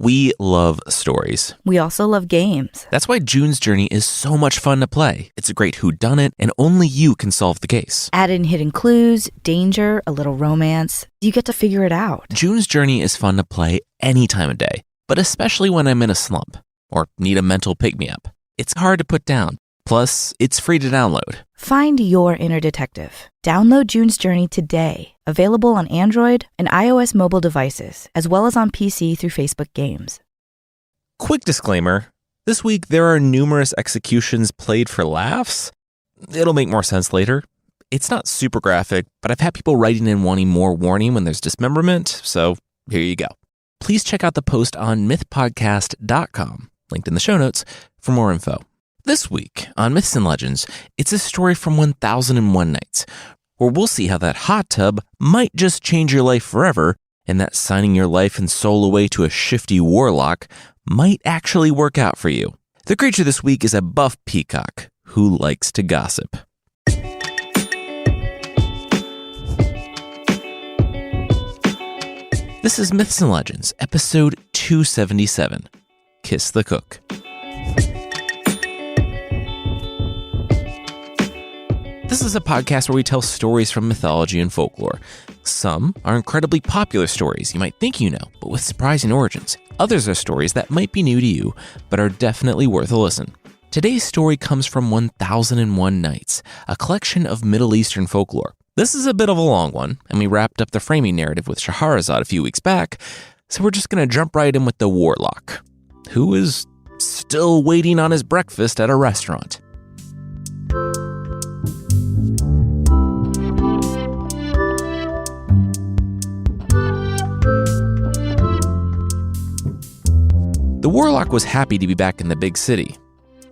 We love stories. We also love games. That's why June's Journey is so much fun to play. It's a great whodunit, and only you can solve the case. Add in hidden clues, danger, a little romance. You get to figure it out. June's Journey is fun to play any time of day, but especially when I'm in a slump or need a mental pick-me-up. It's hard to put down. Plus, it's free to download. Find your inner detective. Download June's Journey today. Available on Android and iOS mobile devices, as well as on PC through Facebook Games. Quick disclaimer. This week, there are numerous executions played for laughs. It'll make more sense later. It's not super graphic, but I've had people writing in wanting more warning when there's dismemberment, so here you go. Please check out the post on mythpodcast.com, linked in the show notes, for more info. This week on Myths and Legends, it's a story from 1001 Nights, where we'll see how that hot tub might just change your life forever, and that signing your life and soul away to a shifty warlock might actually work out for you. The creature this week is a buff peacock who likes to gossip. This is Myths and Legends, episode 277, Kiss the Cook. This is a podcast where we tell stories from mythology and folklore. Some are incredibly popular stories you might think you know, but with surprising origins. Others are stories that might be new to you, but are definitely worth a listen. Today's story comes from 1001 Nights, a collection of Middle Eastern folklore. This is a bit of a long one, and we wrapped up the framing narrative with Shphrd a few weeks back, so we're just going to jump right in with the warlock, who is still waiting on his breakfast at a restaurant. The warlock was happy to be back in the big city.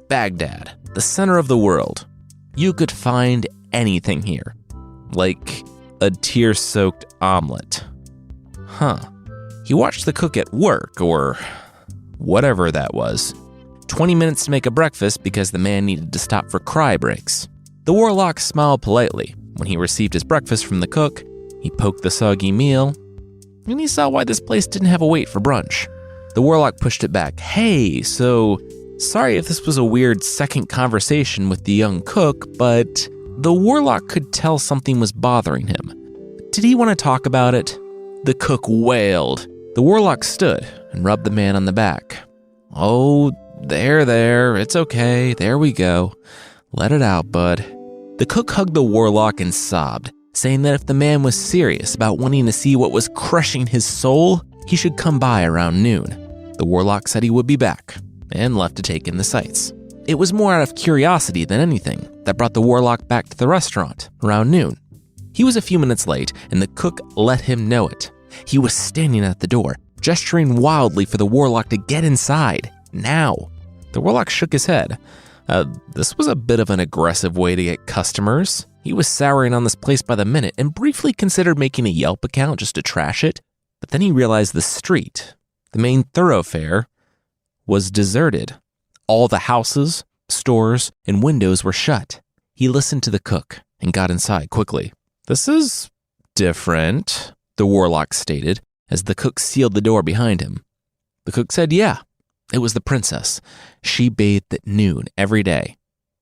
Baghdad, the center of the world. You could find anything here, like a tear-soaked omelet. He watched the cook at work, or whatever that was. 20 minutes to make a breakfast because the man needed to stop for cry breaks. The warlock smiled politely. When he received his breakfast from the cook, he poked the soggy meal, and he saw why this place didn't have a wait for brunch. The warlock pushed it back. Hey, so sorry if this was a weird second conversation with the young cook, but the warlock could tell something was bothering him. Did he want to talk about it? The cook wailed. The warlock stood and rubbed the man on the back. Oh, there, it's okay, there we go. Let it out, bud. The cook hugged the warlock and sobbed, saying that if the man was serious about wanting to see what was crushing his soul, he should come by around noon. The warlock said he would be back, and left to take in the sights. It was more out of curiosity than anything that brought the warlock back to the restaurant around noon. He was a few minutes late, and the cook let him know it. He was standing at the door, gesturing wildly for the warlock to get inside, now. The warlock shook his head. This was a bit of an aggressive way to get customers. He was souring on this place by the minute and briefly considered making a Yelp account just to trash it. But then he realized the street, the main thoroughfare, was deserted. All the houses, stores, and windows were shut. He listened to the cook and got inside quickly. This is different, the warlock stated, as the cook sealed the door behind him. The cook said, yeah, it was the princess. She bathed at noon every day.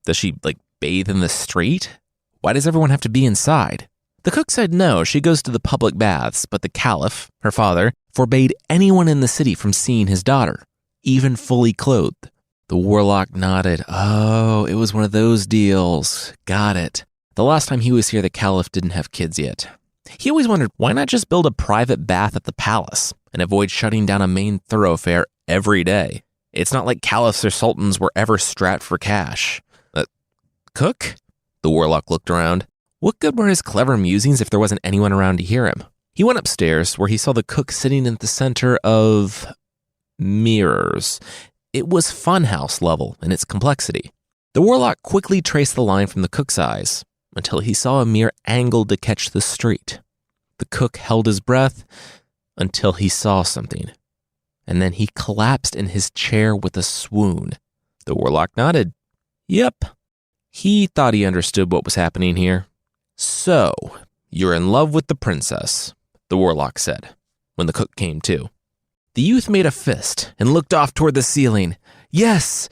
Does she, bathe in the street? Why does everyone have to be inside? The cook said no, she goes to the public baths, but the caliph, her father, forbade anyone in the city from seeing his daughter, even fully clothed. The warlock nodded. Oh, it was one of those deals. Got it. The last time he was here, the caliph didn't have kids yet. He always wondered, why not just build a private bath at the palace and avoid shutting down a main thoroughfare every day? It's not like caliphs or sultans were ever strapped for cash. Cook? The warlock looked around. What good were his clever musings if there wasn't anyone around to hear him? He went upstairs, where he saw the cook sitting at the center of mirrors. It was funhouse level in its complexity. The warlock quickly traced the line from the cook's eyes until he saw a mirror angled to catch the street. The cook held his breath until he saw something, and then he collapsed in his chair with a swoon. The warlock nodded. Yep. He thought he understood what was happening here. So, you're in love with the princess, the warlock said, when the cook came to. The youth made a fist and looked off toward the ceiling. Yes,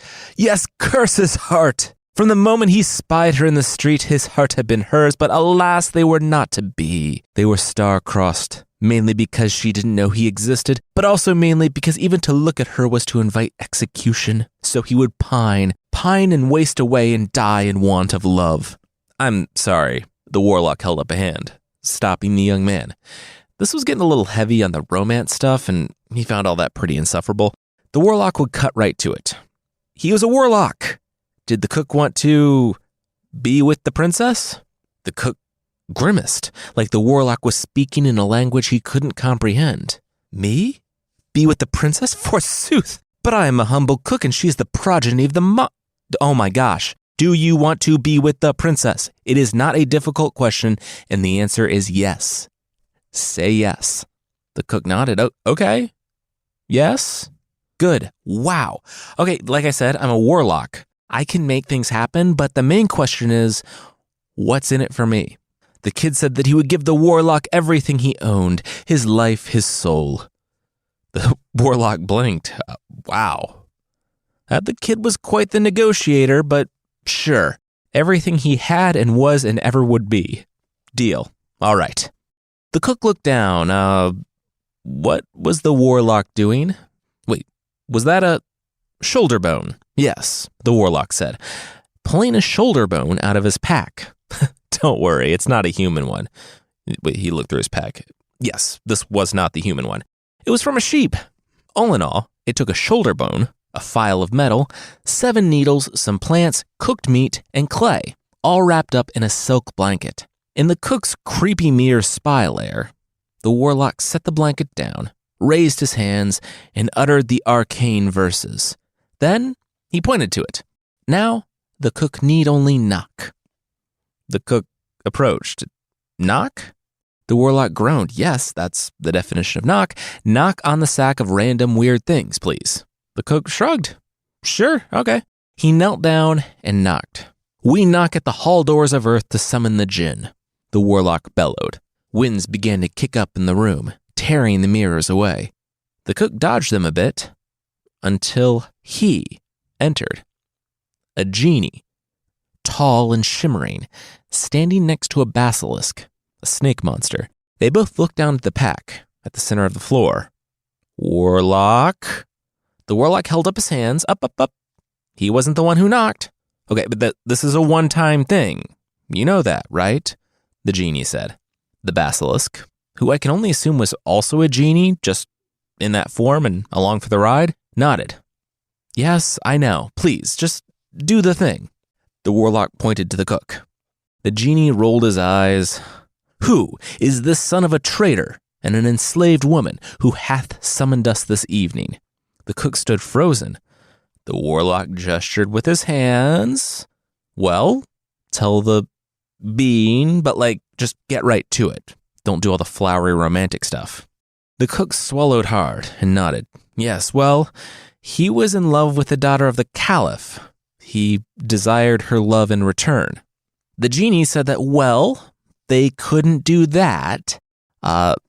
curse his heart. From the moment he spied her in the street, his heart had been hers, but alas, they were not to be. They were star-crossed, mainly because she didn't know he existed, but also mainly because even to look at her was to invite execution. So he would pine and waste away and die in want of love. I'm sorry, the warlock held up a hand, stopping the young man. This was getting a little heavy on the romance stuff, and he found all that pretty insufferable. The warlock would cut right to it. He was a warlock. Did the cook want to be with the princess? The cook grimaced, like the warlock was speaking in a language he couldn't comprehend. Me? Be with the princess? Forsooth! But I am a humble cook and she is the progeny of the Oh my gosh. Do you want to be with the princess? It is not a difficult question, and the answer is yes. Say yes. The cook nodded. Oh, okay. Yes? Good. Wow. Okay, like I said, I'm a warlock. I can make things happen, but the main question is, what's in it for me? The kid said that he would give the warlock everything he owned, his life, his soul. The warlock blinked. Wow. The kid was quite the negotiator, but sure. Everything he had and was and ever would be. Deal. All right. The cook looked down. What was the warlock doing? Wait, was that a shoulder bone? Yes, the warlock said, pulling a shoulder bone out of his pack. Don't worry, it's not a human one. Wait, he looked through his pack. Yes, this was not the human one. It was from a sheep. All in all, it took a shoulder bone, a file of metal, 7 needles, some plants, cooked meat, and clay, all wrapped up in a silk blanket. In the cook's creepy mirror spy lair, the warlock set the blanket down, raised his hands, and uttered the arcane verses. Then he pointed to it. Now, the cook need only knock. The cook approached. Knock? The warlock groaned. Yes, that's the definition of knock. Knock on the sack of random weird things, please. The cook shrugged. Sure, okay. He knelt down and knocked. We knock at the hall doors of earth to summon the djinn. The warlock bellowed. Winds began to kick up in the room, tearing the mirrors away. The cook dodged them a bit until he entered. A genie, tall and shimmering, standing next to a basilisk, a snake monster. They both looked down at the pack at the center of the floor. Warlock? The warlock held up his hands, up. He wasn't the one who knocked. Okay, but this is a one-time thing. You know that, right? The genie said. The basilisk, who I can only assume was also a genie, just in that form and along for the ride, nodded. Yes, I know. Please, just do the thing. The warlock pointed to the cook. The genie rolled his eyes. Who is this son of a traitor and an enslaved woman who hath summoned us this evening? The cook stood frozen. The warlock gestured with his hands. Well, tell the being, but just get right to it. Don't do all the flowery romantic stuff. The cook swallowed hard and nodded. Yes, well, he was in love with the daughter of the caliph. He desired her love in return. The genie said that, well, they couldn't do that.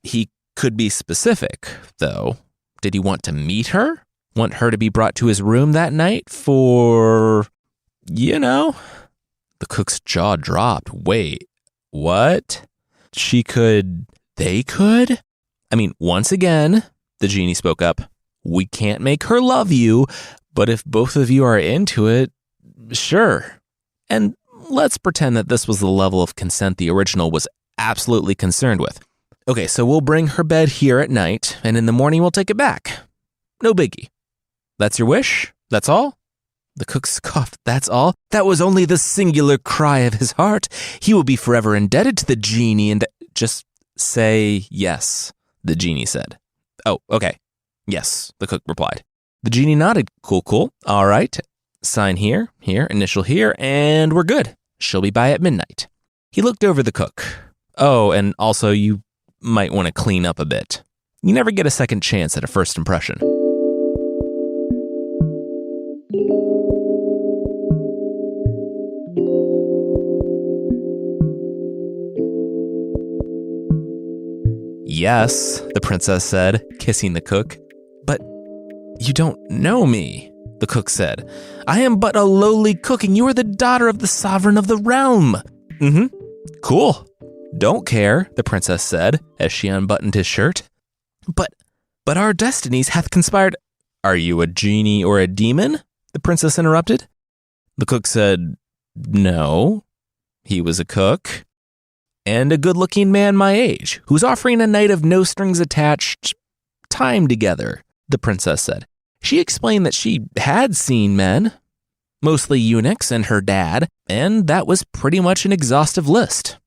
He could be specific, though. Did he want to meet her? Want her to be brought to his room that night for, The cook's jaw dropped. Wait, what? They could? I mean, once again, the genie spoke up. We can't make her love you, but if both of you are into it, sure. And let's pretend that this was the level of consent the original was absolutely concerned with. Okay, so we'll bring her bed here at night, and in the morning we'll take it back. No biggie. That's your wish? That's all? The cook scoffed. That's all? That was only the singular cry of his heart. He will be forever indebted to the genie and just say yes, the genie said. Oh, okay. Yes, the cook replied. The genie nodded. Cool. All right. Sign here, initial here, and we're good. She'll be by at midnight. He looked over the cook. Oh, and also you might want to clean up a bit. You never get a second chance at a first impression. Yes, the princess said, kissing the cook. You don't know me, the cook said. I am but a lowly cook, and you are the daughter of the sovereign of the realm. Cool. Don't care, the princess said as she unbuttoned his shirt. But our destinies hath conspired. Are you a genie or a demon? The princess interrupted. The cook said, no. He was a cook. And a good-looking man my age, who's offering a night of no-strings-attached time together, the princess said. She explained that she had seen men, mostly eunuchs and her dad, and that was pretty much an exhaustive list.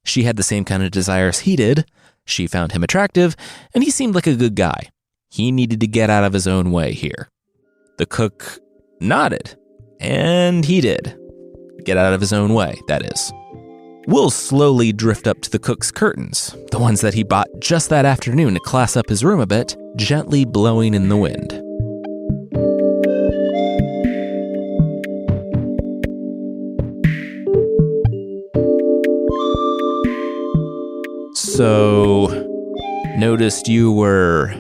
She had the same kind of desires he did. She found him attractive, and he seemed like a good guy. He needed to get out of his own way here. The cook nodded, and he did. Get out of his own way, that is. We'll slowly drift up to the cook's curtains, the ones that he bought just that afternoon to class up his room a bit, gently blowing in the wind. So, noticed you were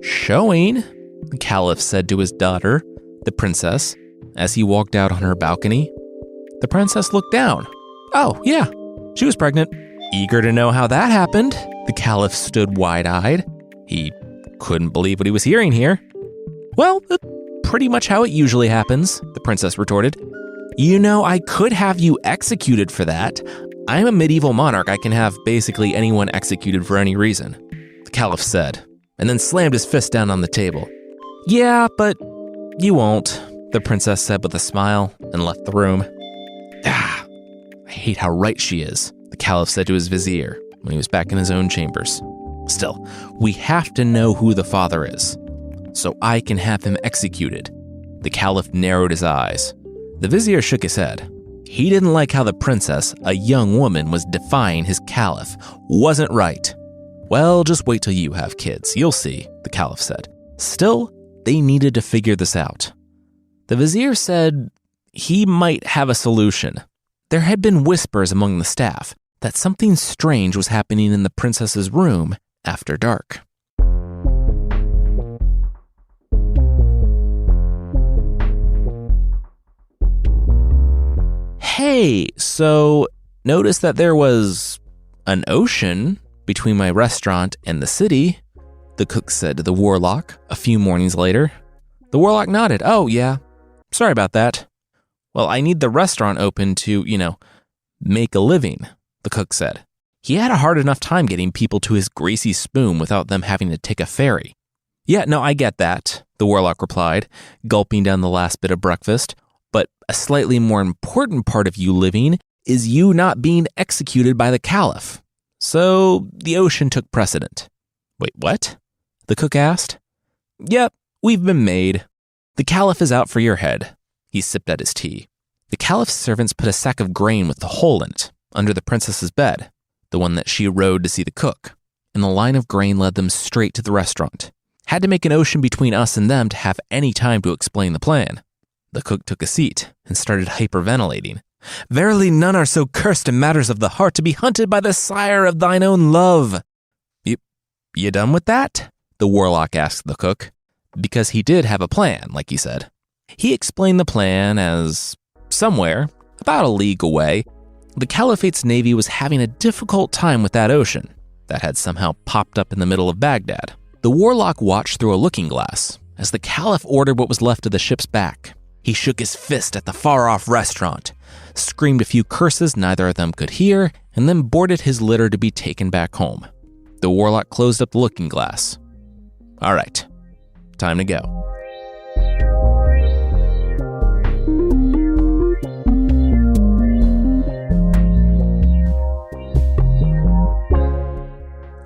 showing, the Caliph said to his daughter, the princess, as he walked out on her balcony. The princess looked down. Oh, yeah, she was pregnant. Eager to know how that happened, the Caliph stood wide-eyed. He couldn't believe what he was hearing here. Well, pretty much how it usually happens, the princess retorted. You know, I could have you executed for that. I'm a medieval monarch. I can have basically anyone executed for any reason, the Caliph said, and then slammed his fist down on the table. Yeah, but you won't, the princess said with a smile and left the room. I hate how right she is, the Caliph said to his vizier when he was back in his own chambers. Still, we have to know who the father is, so I can have him executed. The Caliph narrowed his eyes. The vizier shook his head. He didn't like how the princess, a young woman, was defying his Caliph. Wasn't right. Well, just wait till you have kids. You'll see, the Caliph said. Still, they needed to figure this out. The vizier said he might have a solution. There had been whispers among the staff that something strange was happening in the princess's room after dark. Hey, so notice that there was an ocean between my restaurant and the city, the cook said to the warlock a few mornings later. The warlock nodded. Oh, yeah. Sorry about that. Well, I need the restaurant open to, make a living, the cook said. He had a hard enough time getting people to his greasy spoon without them having to take a ferry. Yeah, no, I get that, the warlock replied, gulping down the last bit of breakfast. But a slightly more important part of you living is you not being executed by the Caliph. So the ocean took precedent. Wait, what? The cook asked. Yep, we've been made. The Caliph is out for your head. He sipped at his tea. The Caliph's servants put a sack of grain with the hole in it under the princess's bed, the one that she rode to see the cook, and the line of grain led them straight to the restaurant. Had to make an ocean between us and them to have any time to explain the plan. The cook took a seat and started hyperventilating. Verily none are so cursed in matters of the heart to be hunted by the sire of thine own love. You done with that? The warlock asked the cook, because he did have a plan, like he said. He explained the plan as somewhere, about a league away, the Caliphate's navy was having a difficult time with that ocean that had somehow popped up in the middle of Baghdad. The warlock watched through a looking glass as the Caliph ordered what was left of the ship's back. He shook his fist at the far-off restaurant, screamed a few curses neither of them could hear, and then boarded his litter to be taken back home. The warlock closed up the looking glass. All right, time to go.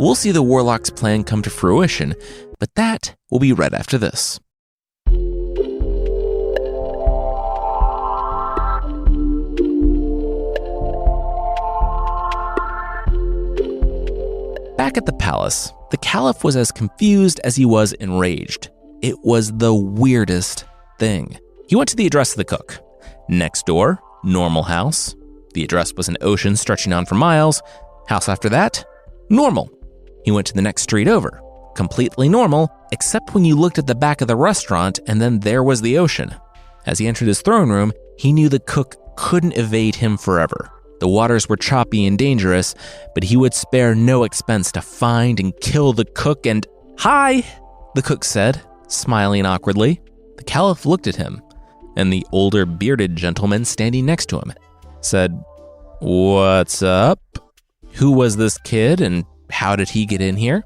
We'll see the warlock's plan come to fruition, but that will be right after this. Back at the palace, the Caliph was as confused as he was enraged. It was the weirdest thing. He went to the address of the cook. Next door, normal house. The address was an ocean stretching on for miles. House after that, normal. He went to the next street over. completely normal, except when you looked at the back of the restaurant and then there was the ocean. As he entered his throne room, he knew the cook couldn't evade him forever. The waters were choppy and dangerous, but he would spare no expense to find and kill the cook and... "Hi," the cook said, smiling awkwardly. The Caliph looked at him, and the older bearded gentleman standing next to him said, "What's up? Who was this kid and how did he get in here?"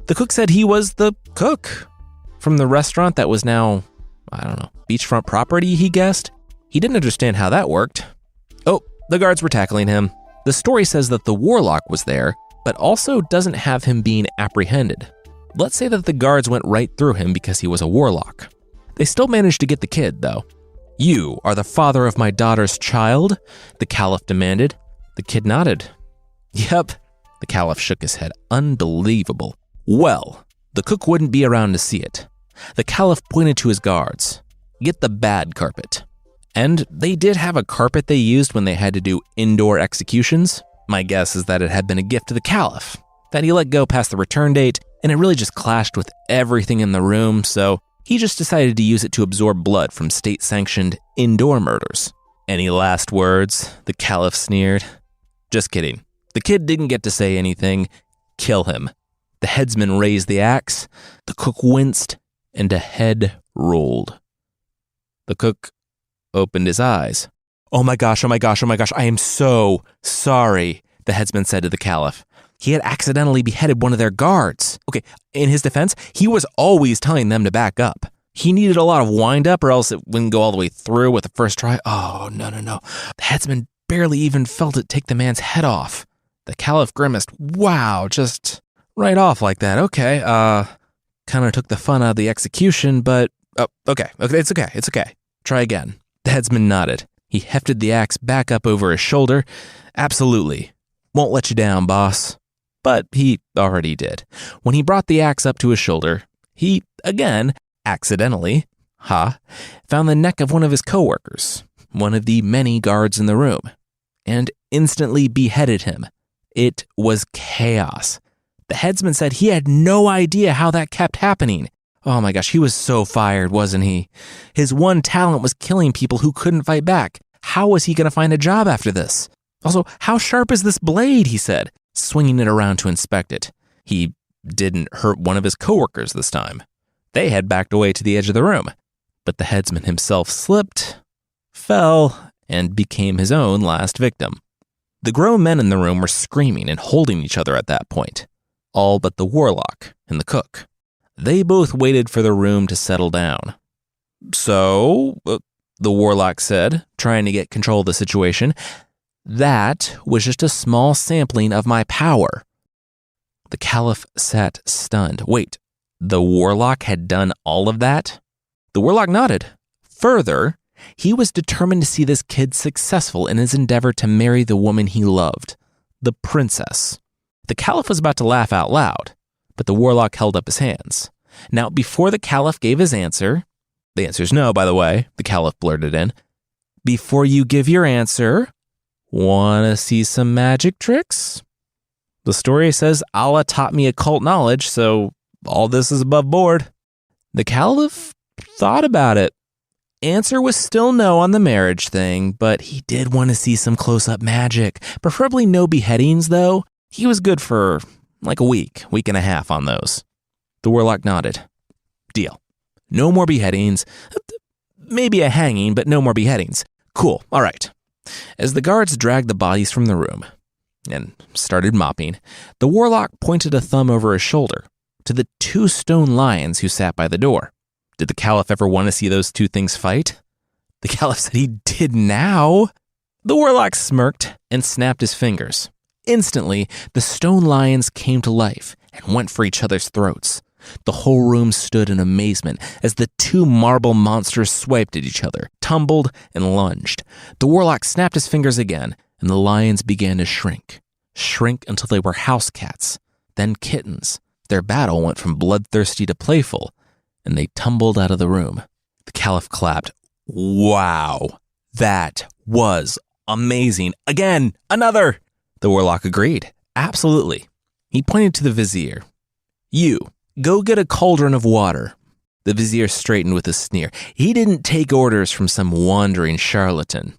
The cook said he was the cook from the restaurant that was now, beachfront property, he guessed. He didn't understand how that worked. Oh, the guards were tackling him. The story says that the warlock was there, but also doesn't have him being apprehended. Let's say that the guards went right through him because he was a warlock. They still managed to get the kid, though. "You are the father of my daughter's child?" the Caliph demanded. The kid nodded. "Yep." The Caliph shook his head. "Unbelievable." "Well, the cook wouldn't be around to see it." The Caliph pointed to his guards. "Get the bad carpet." And they did have a carpet they used when they had to do indoor executions. My guess is that it had been a gift to the Caliph, that he let go past the return date, and it really just clashed with everything in the room, so he just decided to use it to absorb blood from state-sanctioned indoor murders. "Any last words?" the Caliph sneered. "Just kidding. The kid didn't get to say anything. Kill him." The headsman raised the axe. The cook winced, and a head rolled. The cook opened his eyes. Oh my gosh, I am so sorry," the headsman said to the Caliph. He had accidentally beheaded one of their guards. Okay, in his defense, he was always telling them to back up. He needed a lot of wind-up or else it wouldn't go all the way through with the first try. Oh, no. The headsman barely even felt it take the man's head off. The Caliph grimaced. Wow, just right off like that. Okay, kind of took the fun out of the execution, but... Okay, it's okay. Try again. The headsman nodded. He hefted the axe back up over his shoulder. Absolutely. Won't let you down, boss. But he already did. When he brought the axe up to his shoulder, he, again, accidentally, found the neck of one of his coworkers, one of the many guards in the room, and instantly beheaded him. It was chaos. The headsman said he had no idea how that kept happening. Oh my gosh, he was so fired, wasn't he? His one talent was killing people who couldn't fight back. How was he going to find a job after this? Also, how sharp is this blade, he said, swinging it around to inspect it. He didn't hurt one of his coworkers this time. They had backed away to the edge of the room, but the headsman himself slipped, fell, and became his own last victim. The grown men in the room were screaming and holding each other at that point, all but the warlock and the cook. They both waited for the room to settle down. "So," the warlock said, trying to get control of the situation, "that was just a small sampling of my power." The Caliph sat stunned. Wait, the warlock had done all of that? The warlock nodded. Further, he was determined to see this kid successful in his endeavor to marry the woman he loved, the princess. The Caliph was about to laugh out loud, but the warlock held up his hands. Now, before the Caliph gave his answer, the answer's no, by the way, the Caliph blurted in, "Before you give your answer, wanna see some magic tricks?" The story says Allah taught me occult knowledge, so all this is above board. The Caliph thought about it. Answer was still no on the marriage thing, but he did want to see some close-up magic. Preferably no beheadings, though. He was good for like a week and a half on those. The warlock nodded. Deal. No more beheadings. Maybe a hanging, but no more beheadings. Cool, all right. As the guards dragged the bodies from the room and started mopping, the warlock pointed a thumb over his shoulder to the 2 stone lions who sat by the door. Did the Caliph ever want to see those 2 things fight? The Caliph said he did now. The warlock smirked and snapped his fingers. Instantly, the stone lions came to life and went for each other's throats. The whole room stood in amazement as the 2 marble monsters swiped at each other, tumbled, and lunged. The warlock snapped his fingers again, and the lions began to shrink until they were house cats, then kittens. Their battle went from bloodthirsty to playful, and they tumbled out of the room. The Caliph clapped. Wow, that was amazing. Again, another! The warlock agreed. Absolutely. He pointed to the vizier. You, Go get a cauldron of water. The vizier straightened with a sneer. He didn't take orders from some wandering charlatan.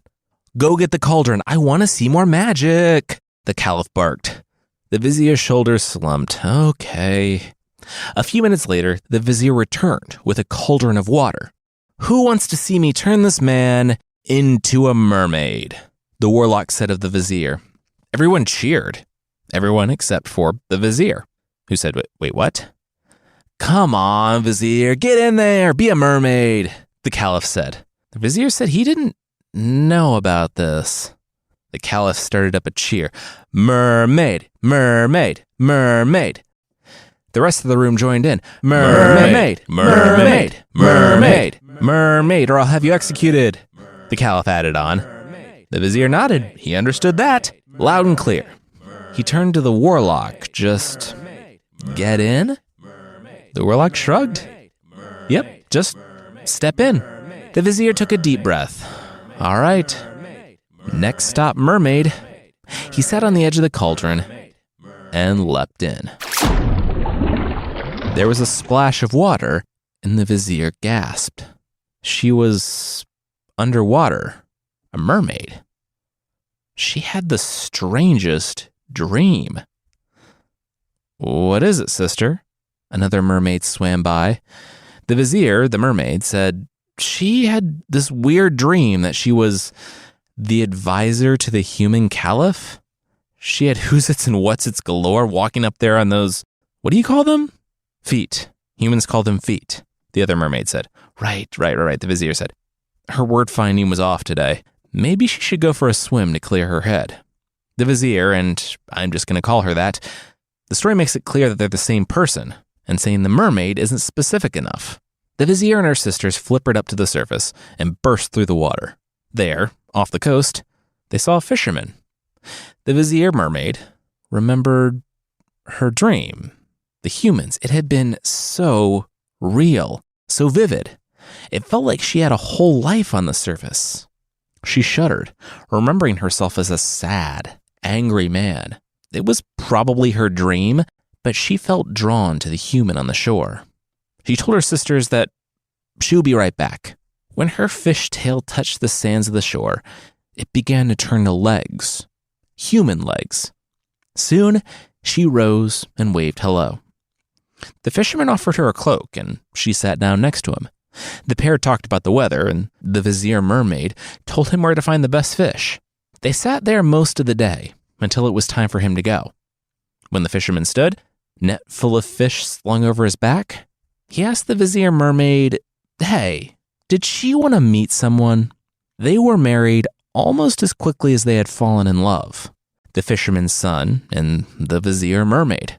Go get the cauldron. I want to see more magic, the caliph barked. The vizier's shoulders slumped. Okay. A few minutes later, the vizier returned with a cauldron of water. Who wants to see me turn this man into a mermaid? The warlock said of the vizier. Everyone cheered. Everyone except for the vizier, who said, wait, what? Come on, vizier, get in there, be a mermaid, the caliph said. The vizier said he didn't know about this. The caliph started up a cheer. Mermaid, mermaid, mermaid. The rest of the room joined in. Mermaid, mermaid, mermaid, mermaid, or I'll have you executed, the caliph added on. The vizier nodded. He understood that, loud and clear. He turned to the warlock. Just get in? The warlock shrugged. Yep, just step in. The vizier took a deep breath. All right. Next stop, mermaid. He sat on the edge of the cauldron and leapt in. There was a splash of water, and the vizier gasped. She was underwater, a mermaid. She had the strangest dream. What is it, sister? Another mermaid swam by. The vizier, the mermaid, said she had this weird dream that she was the advisor to the human caliph. She had who's-its and what's-its galore walking up there on those, what do you call them? Feet. Humans call them feet, the other mermaid said. Right, the vizier said. Her word finding was off today. Maybe she should go for a swim to clear her head. The vizier, and I'm just going to call her that, the story makes it clear that they're the same person, and saying the mermaid isn't specific enough. The vizier and her sisters flippered up to the surface and burst through the water. There, off the coast, they saw a fisherman. The vizier mermaid remembered her dream. The humans, it had been so real, so vivid. It felt like she had a whole life on the surface. She shuddered, remembering herself as a sad, angry man. It was probably her dream, but she felt drawn to the human on the shore. She told her sisters that she would be right back. When her fish tail touched the sands of the shore, it began to turn to legs, human legs. Soon, she rose and waved hello. The fisherman offered her a cloak, and she sat down next to him. The pair talked about the weather, and the vizier mermaid told him where to find the best fish. They sat there most of the day, until it was time for him to go. When the fisherman stood, net full of fish slung over his back, he asked the vizier mermaid, hey, did she want to meet someone? They were married almost as quickly as they had fallen in love, the fisherman's son and the vizier mermaid.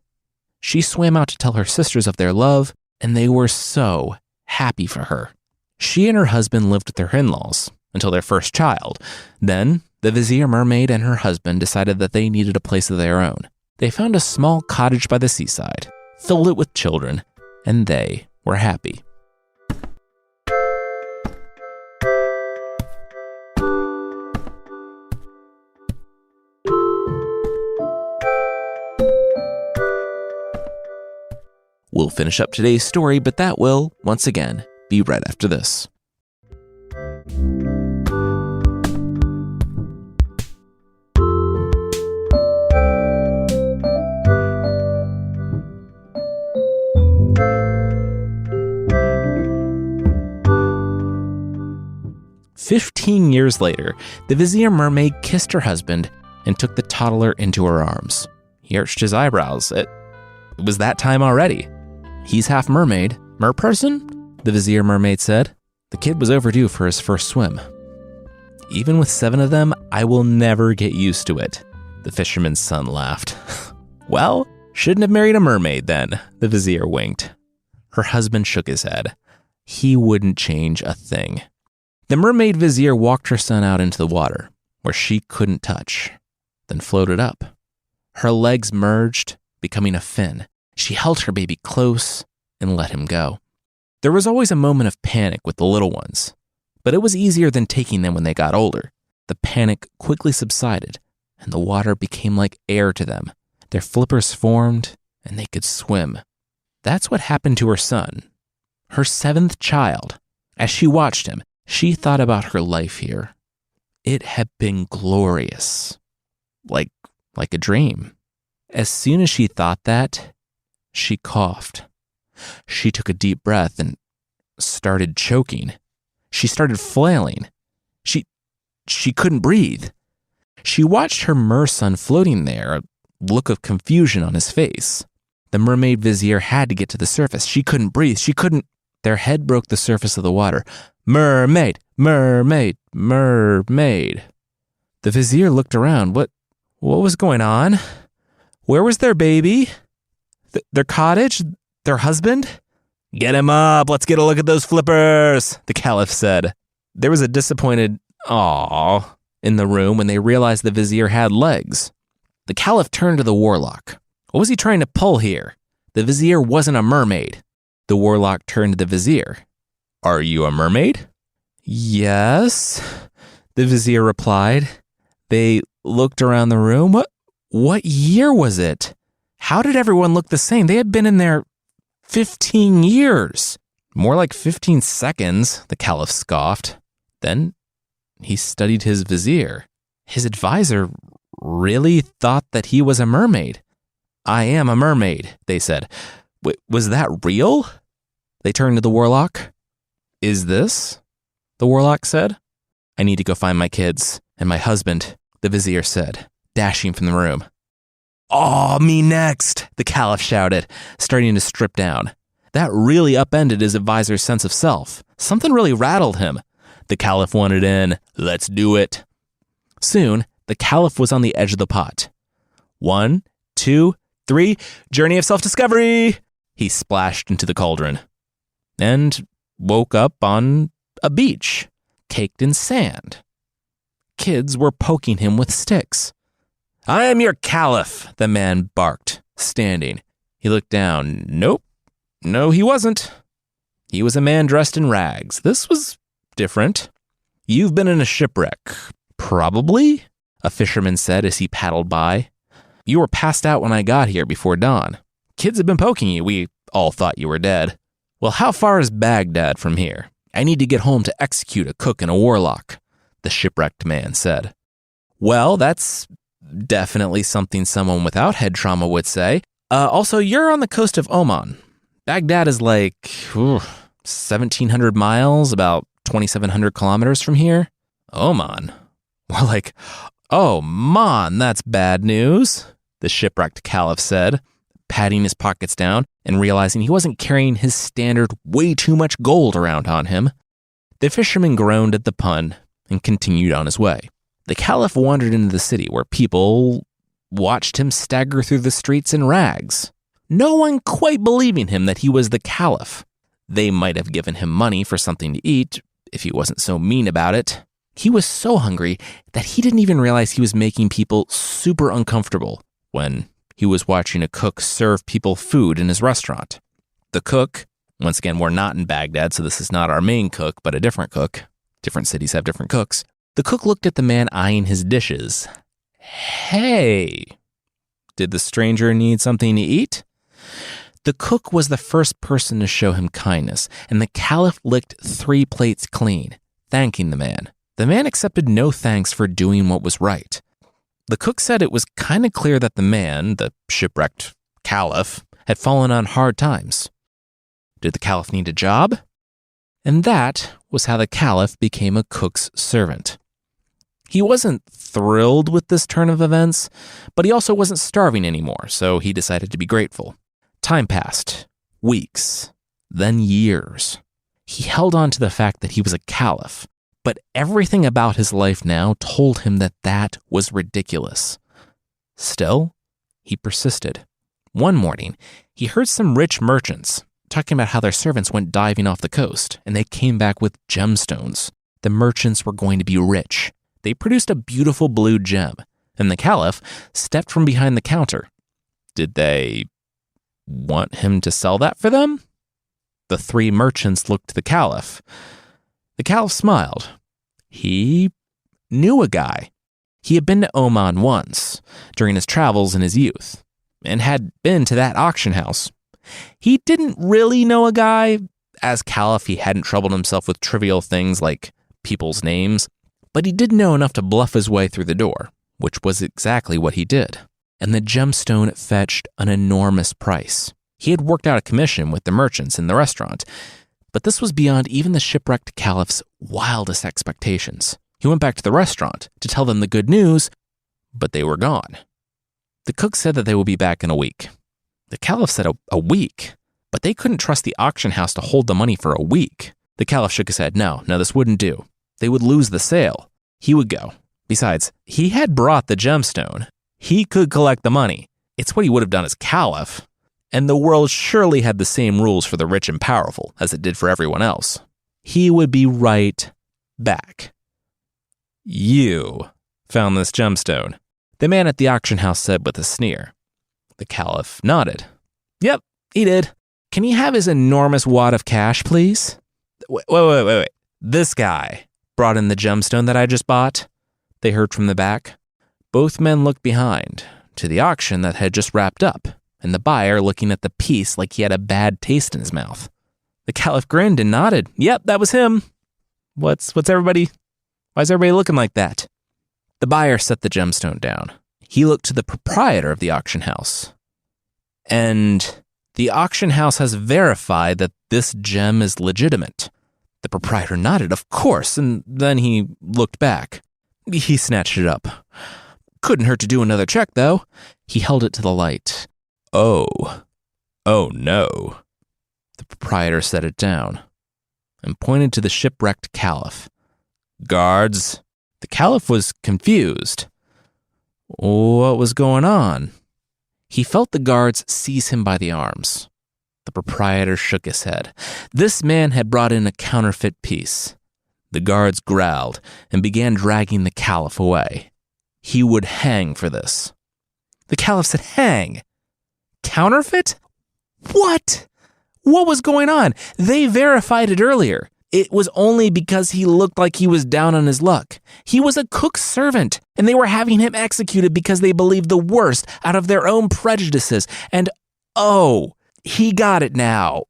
She swam out to tell her sisters of their love, and they were so happy for her. She and her husband lived with their in-laws until their first child. Then, the vizier mermaid and her husband decided that they needed a place of their own. They found a small cottage by the seaside, filled it with children, and they were happy. We'll finish up today's story, but that will, once again, be right after this. "15 years later, the vizier mermaid kissed her husband and took the toddler into her arms. He arched his eyebrows. It was that time already. He's half mermaid, merperson, the vizier mermaid said. The kid was overdue for his first swim. Even with 7 of them, I will never get used to it, the fisherman's son laughed. Well, shouldn't have married a mermaid then, the vizier winked. Her husband shook his head. He wouldn't change a thing. The mermaid vizier walked her son out into the water, where she couldn't touch, then floated up. Her legs merged, becoming a fin. She held her baby close and let him go. There was always a moment of panic with the little ones, but it was easier than taking them when they got older. The panic quickly subsided, and the water became like air to them. Their flippers formed, and they could swim. That's what happened to her son, her 7th child. As she watched him, she thought about her life here. It had been glorious, like a dream. As soon as she thought that, she coughed. She took a deep breath and started choking. She started flailing. She couldn't breathe. She watched her mer-son floating there, a look of confusion on his face. The mermaid vizier had to get to the surface. She couldn't breathe. Their head broke the surface of the water. Mermaid, mermaid, mermaid. The vizier looked around. What was going on? Where was their baby? Their cottage? Their husband? Get him up. Let's get a look at those flippers, the Caliph said. There was a disappointed "Aw" in the room when they realized the vizier had legs. The Caliph turned to the warlock. What was he trying to pull here? The vizier wasn't a mermaid. The warlock turned to the vizier. Are you a mermaid? Yes, the vizier replied. They looked around the room. What year was it? How did everyone look the same? They had been in there 15 years. More like 15 seconds, the Caliph scoffed. Then he studied his vizier. His advisor really thought that he was a mermaid. I am a mermaid, they said. Was that real? They turned to the warlock. Is this? The warlock said. I need to go find my kids and my husband, the vizier said, dashing from the room. "Aw, me next," the Caliph shouted, starting to strip down. That really upended his advisor's sense of self. Something really rattled him. The Caliph wanted in. Let's do it. Soon, the Caliph was on the edge of the pot. 1, 2, 3, journey of self-discovery. He splashed into the cauldron and woke up on a beach, caked in sand. Kids were poking him with sticks. I am your Caliph, the man barked, standing. He looked down. Nope. No, he wasn't. He was a man dressed in rags. This was different. You've been in a shipwreck. Probably, a fisherman said as he paddled by. You were passed out when I got here before dawn. Kids have been poking you. We all thought you were dead. Well, how far is Baghdad from here? I need to get home to execute a cook and a warlock, the shipwrecked man said. Well, that's definitely something someone without head trauma would say. Also, you're on the coast of Oman. Baghdad is like 1,700 miles, about 2,700 kilometers from here. Oman? More like, oh, man, that's bad news, the shipwrecked Caliph said, patting his pockets down and realizing he wasn't carrying his standard way too much gold around on him. The fisherman groaned at the pun and continued on his way. The Caliph wandered into the city where people watched him stagger through the streets in rags. No one quite believing him that he was the Caliph. They might have given him money for something to eat if he wasn't so mean about it. He was so hungry that he didn't even realize he was making people super uncomfortable when he was watching a cook serve people food in his restaurant. The cook, once again, we're not in Baghdad, so this is not our main cook, but a different cook. Different cities have different cooks. The cook looked at the man eyeing his dishes. Hey, did the stranger need something to eat? The cook was the first person to show him kindness, and the Caliph licked 3 plates clean, thanking the man. The man accepted no thanks for doing what was right. The cook said it was kind of clear that the man, the shipwrecked Caliph, had fallen on hard times. Did the Caliph need a job? And that was how the Caliph became a cook's servant. He wasn't thrilled with this turn of events, but he also wasn't starving anymore, so he decided to be grateful. Time passed. Weeks. Then years. He held on to the fact that he was a Caliph, but everything about his life now told him that that was ridiculous. Still, he persisted. One morning, he heard some rich merchants talking about how their servants went diving off the coast, and they came back with gemstones. The merchants were going to be rich. They produced a beautiful blue gem, and the Caliph stepped from behind the counter. Did they want him to sell that for them? The 3 merchants looked to the Caliph. The Caliph smiled. He knew a guy. He had been to Oman once, during his travels in his youth, and had been to that auction house. He didn't really know a guy. As Caliph, he hadn't troubled himself with trivial things like people's names, but he did know enough to bluff his way through the door, which was exactly what he did. And the gemstone fetched an enormous price. He had worked out a commission with the merchants in the restaurant, but this was beyond even the shipwrecked Caliph's wildest expectations. He went back to the restaurant to tell them the good news, but they were gone. The cook said that they would be back in a week. The Caliph said a week, but they couldn't trust the auction house to hold the money for a week. The Caliph shook his head. No, this wouldn't do. They would lose the sale. He would go. Besides, he had brought the gemstone. He could collect the money. It's what he would have done as Caliph. And the world surely had the same rules for the rich and powerful as it did for everyone else. He would be right back. You found this gemstone, the man at the auction house said with a sneer. The Caliph nodded. Yep, he did. Can he have his enormous wad of cash, please? Wait. This guy brought in the gemstone that I just bought, they heard from the back. Both men looked behind, to the auction that had just wrapped up, and the buyer looking at the piece like he had a bad taste in his mouth. The Caliph grinned and nodded. Yep, that was him. What's everybody? Why is everybody looking like that? The buyer set the gemstone down. He looked to the proprietor of the auction house. And the auction house has verified that this gem is legitimate. The proprietor nodded, of course, and then he looked back. He snatched it up. Couldn't hurt to do another check, though. He held it to the light. Oh no. The proprietor set it down and pointed to the shipwrecked Caliph. Guards. The Caliph was confused. What was going on? He felt the guards seize him by the arms. The proprietor shook his head. This man had brought in a counterfeit piece. The guards growled and began dragging the Caliph away. He would hang for this. The Caliph said, hang? Counterfeit? What? What was going on? They verified it earlier. It was only because he looked like he was down on his luck. He was a cook's servant, and they were having him executed because they believed the worst out of their own prejudices. And he got it now.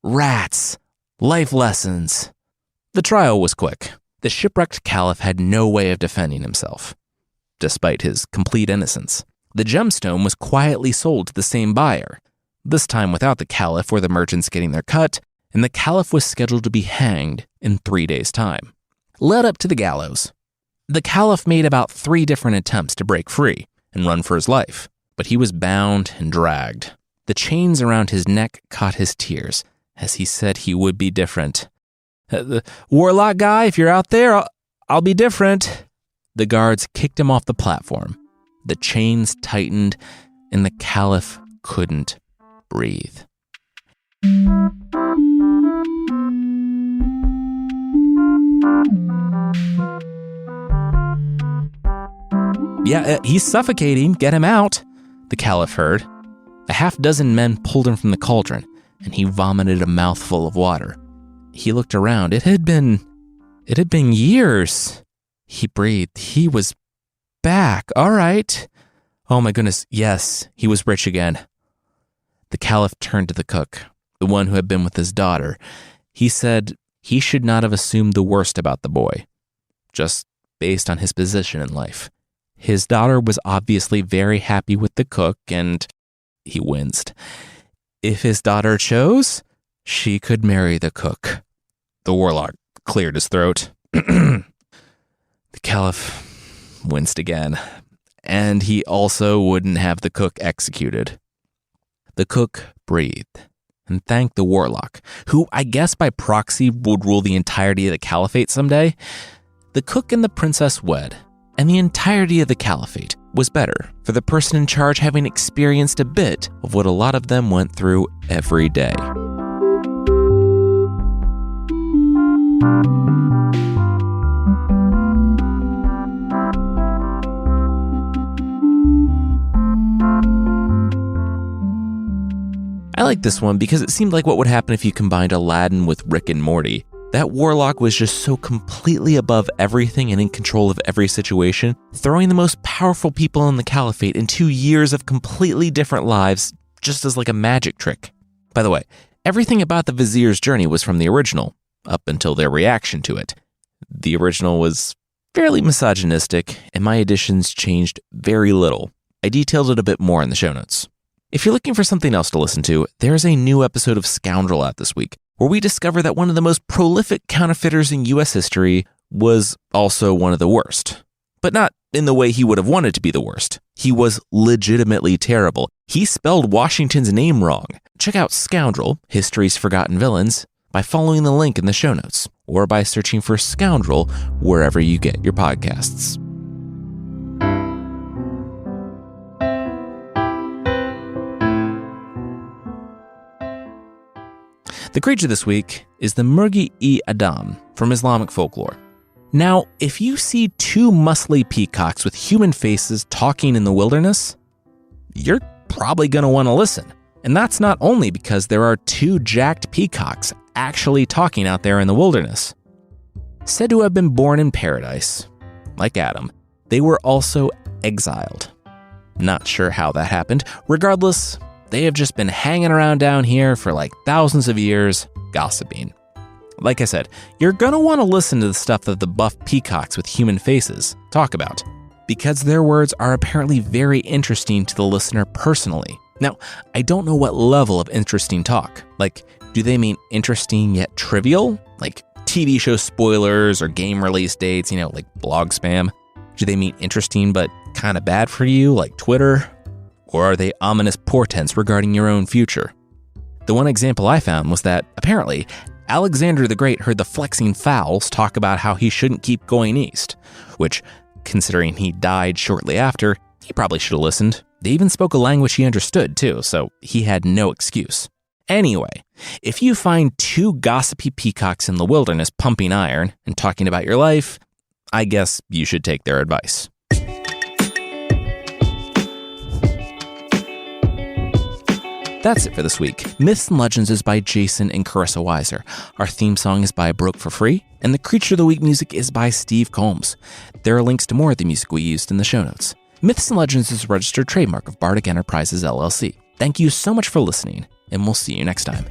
Rats. Life lessons. The trial was quick. The shipwrecked Caliph had no way of defending himself, despite his complete innocence. The gemstone was quietly sold to the same buyer, this time without the Caliph or the merchants getting their cut, and the Caliph was scheduled to be hanged in 3 days' time. Led up to the gallows, the Caliph made about 3 different attempts to break free and run for his life, but he was bound and dragged. The chains around his neck caught his tears as he said he would be different. The warlock guy, if you're out there, I'll be different. The guards kicked him off the platform. The chains tightened, and the Caliph couldn't breathe. Yeah, he's suffocating. Get him out, the Caliph heard. A half-dozen men pulled him from the cauldron, and he vomited a mouthful of water. He looked around. It had been years. He breathed. He was back. All right. Oh my goodness. Yes, he was rich again. The Caliph turned to the cook, the one who had been with his daughter. He said he should not have assumed the worst about the boy, just based on his position in life. His daughter was obviously very happy with the cook, and he winced. If his daughter chose, she could marry the cook. The warlock cleared his throat. The Caliph winced again, and he also wouldn't have the cook executed. The cook breathed and thanked the warlock, who I guess by proxy would rule the entirety of the caliphate someday. The cook and the princess wed, and the entirety of the caliphate was better for the person in charge having experienced a bit of what a lot of them went through every day. I like this one because it seemed like what would happen if you combined Aladdin with Rick and Morty. That warlock was just so completely above everything and in control of every situation, throwing the most powerful people in the caliphate into years of completely different lives just as like a magic trick. By the way, everything about the Vizier's journey was from the original, up until their reaction to it. The original was fairly misogynistic, and my additions changed very little. I detailed it a bit more in the show notes. If you're looking for something else to listen to, there's a new episode of Scoundrel out this week, where we discover that one of the most prolific counterfeiters in U.S. history was also one of the worst. But not in the way he would have wanted to be the worst. He was legitimately terrible. He spelled Washington's name wrong. Check out Scoundrel, History's Forgotten Villains, by following the link in the show notes, or by searching for Scoundrel wherever you get your podcasts. The creature this week is the Murghi-i-adami from Islamic folklore. Now, if you see two muscly peacocks with human faces talking in the wilderness, you're probably going to want to listen. And that's not only because there are two jacked peacocks actually talking out there in the wilderness. Said to have been born in paradise, like Adam, they were also exiled. Not sure how that happened. Regardless, they have just been hanging around down here for like thousands of years, gossiping. Like I said, you're gonna want to listen to the stuff that the buff peacocks with human faces talk about, because their words are apparently very interesting to the listener personally. Now, I don't know what level of interesting talk. Like, do they mean interesting yet trivial? Like TV show spoilers or game release dates, like blog spam? Do they mean interesting but kind of bad for you, like Twitter? Or are they ominous portents regarding your own future? The one example I found was that, apparently, Alexander the Great heard the flexing fowls talk about how he shouldn't keep going east, which, considering he died shortly after, he probably should have listened. They even spoke a language he understood, too, so he had no excuse. Anyway, if you find two gossipy peacocks in the wilderness pumping iron and talking about your life, I guess you should take their advice. That's it for this week. Myths and Legends is by Jason and Carissa Weiser. Our theme song is by Broke for Free, and the Creature of the Week music is by Steve Combs. There are links to more of the music we used in the show notes. Myths and Legends is a registered trademark of Bardic Enterprises, LLC. Thank you so much for listening, and we'll see you next time.